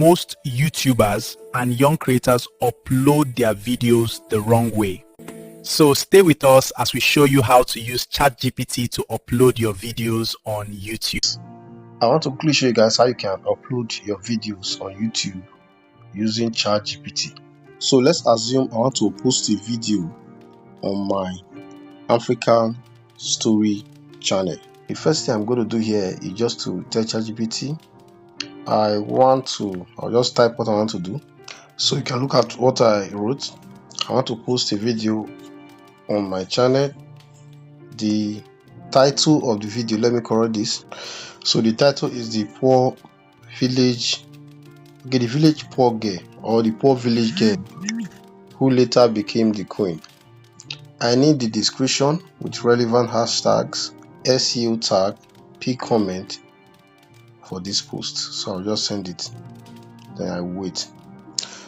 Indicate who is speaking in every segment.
Speaker 1: most YouTubers and young creators upload their videos the wrong way. So stay with us as we show you how to use ChatGPT to upload your videos on YouTube.
Speaker 2: I want to quickly show you guys how you can upload your videos on YouTube using ChatGPT. So let's assume I want to post a video on my African Story channel. The first thing I'm going to do here is just to tell ChatGPT I'll just type what I want to do. So you can look at what I wrote. I want to post a video on my channel. The title of the video, let me correct this. So the title is the poor village, the village poor girl, or the poor village girl who later became the queen. I need the description with relevant hashtags, SEO tag, pick comment for this post. So I'll just send it, then I wait.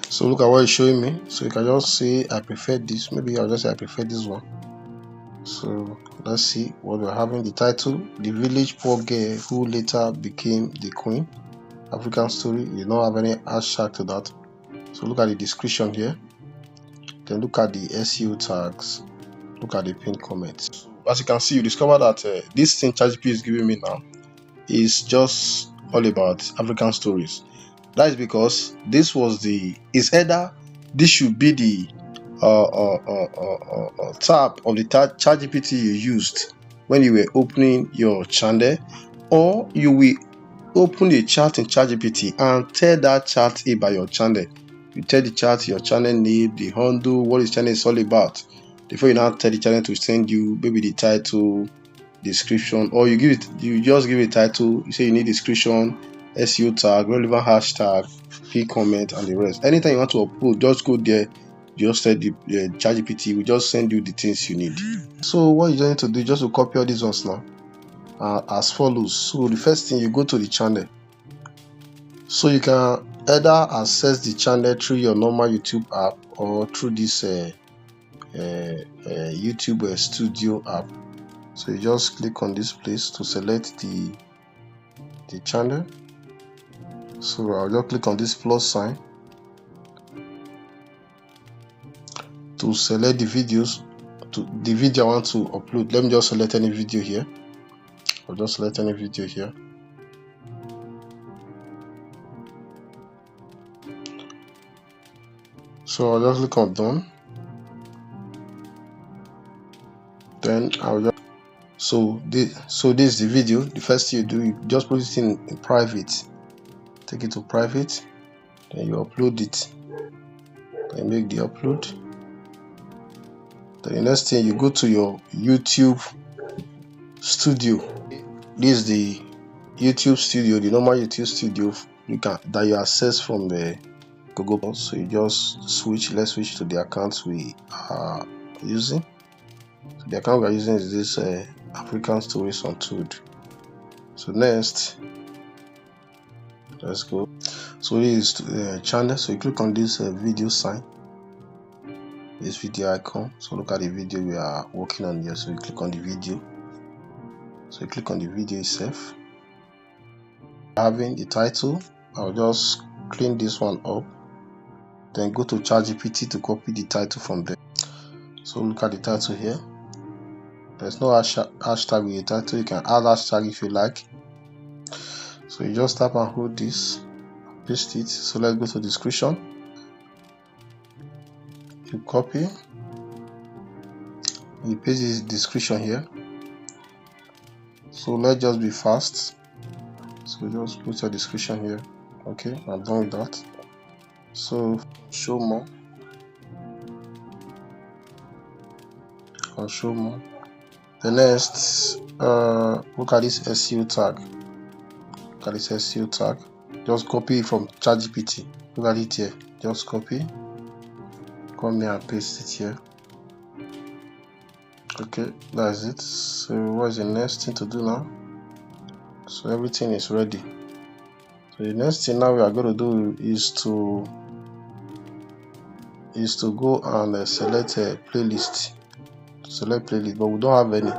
Speaker 2: So look at what it's showing me. So you can just say I prefer this. Maybe I'll just say I prefer this one. So let's see what we're having. The title, the village poor girl who later became the queen, African Story. You don't have any hashtag to that. So look at the description here, then look at the SEO tags, look at the pinned comments. As you can see, you discover that this thing ChatGPT is giving me now is just all about African stories. That is because this was it's either this should be the tab of the ChatGPT you used when you were opening your channel, or you will open a chat in ChatGPT and tell that chat about your channel. You tell the chat your channel name, the handle, what the channel is all about, before you now tell the channel to send you maybe the title, description, or you just give a title. You say you need description, SEO tag, relevant hashtag, pick comment, and the rest. Anytime you want to upload, just go there, just tell the ChatGPT, we just send you the things you need. So what you just need to do is just to copy all these ones now as follows. So the first thing, you go to the channel. So you can either access the channel through your normal YouTube app or through this YouTube Studio app. So you just click on this place to select the channel. So I'll just click on this plus sign to select the videos, the video I want to upload. Let me just select any video here. I'll just select any video here. So I'll just click on done. Then I'll just so this is the video. The first thing you do, you just put it in private. Take it to private, then you upload it, then make the upload. Then the next thing, you go to your YouTube Studio. This is the YouTube Studio, the normal YouTube Studio that you access from the Google. So you just let's switch to the account we are using. So the account we are using is this African Stories Untold. So next, let's go. So this is channel. So you click on this video sign, this video icon. So look at the video we are working on here. So you click on the video. So you click on the video itself. Having the title, I'll just clean this one up. Then go to ChatGPT to copy the title from there. So look at the title here. There's no hashtag with the title. You can add hashtag if you like. So you just tap and hold this, paste it. So let's go to description. You copy, you paste this description here. So let's just be fast. So just put your description here. Okay, I'm done with that. So show more. I'll show more. The next, look at this SEO tag. Look at this SEO tag. Just copy it from ChatGPT. Look at it here. Just copy. Come here and paste it here. Okay, that's it. So what is the next thing to do now? So everything is ready. So the next thing now we are going to do is to go and select a playlist. Select playlist, but we don't have any.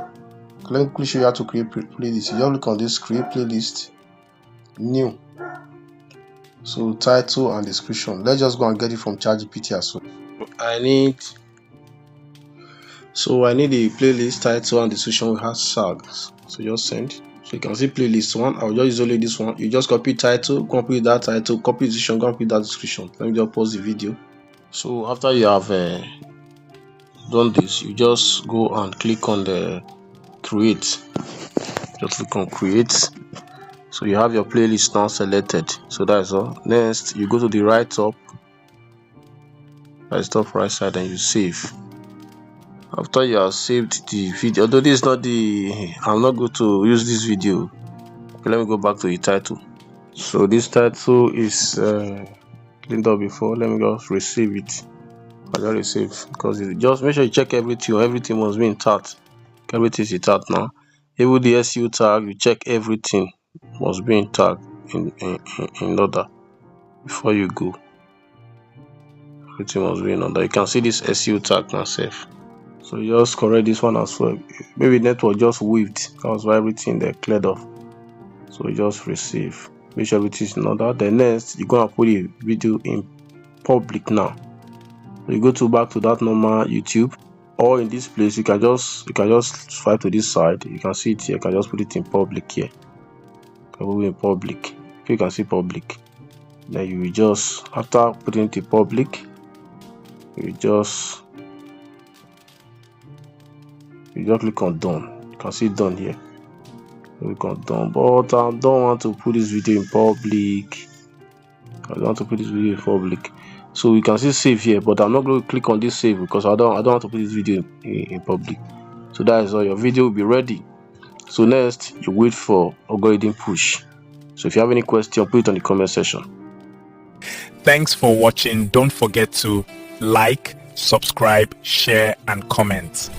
Speaker 2: Let me quickly show you how to create playlist. You just click on this create playlist, new. So title and description, let's just go and get it from ChatGPT as well. I need the playlist title and description with hashtags. So just send. So you can see playlist one. I'll just use only this one. You just copy title, copy that title, copy description, copy that description. Let me just pause the video. So after you have done this, you just go and click on the create. Just click on create. So you have your playlist now selected. So that's all. Next, you go to the right top right side and you save. After you have saved the video, although this is not I'm not going to use this video. Okay, let me go back to the title. So this title is cleaned up before. Let me just receive it. I just receive because just make sure you check everything. Everything must be intact. Everything is intact now. Even the SEO tag, you check everything must be intact in order before you go. Everything must be in order. You can see this SEO tag now safe. So you just correct this one as well. Maybe network just weaved. That was why everything they cleared off. So you just receive. Make sure everything is in order. Then next, you're gonna put the video in public now. So you go back to that normal YouTube, or in this place you can just swipe to this side. You can see it here. You can just put it in public here. You can put it in public. You can see public. Then you will just, after putting it in public, you just click on done. You can see done here. Click on done. But I don't want to put this video in public. So you can see save here, but I'm not going to click on this save because I don't want to put this video in public. So that is all. Your video will be ready. So next, you wait for algorithm push. So if you have any question, put it on the comment section.
Speaker 1: Thanks for watching. Don't forget to like, subscribe, share, and comment.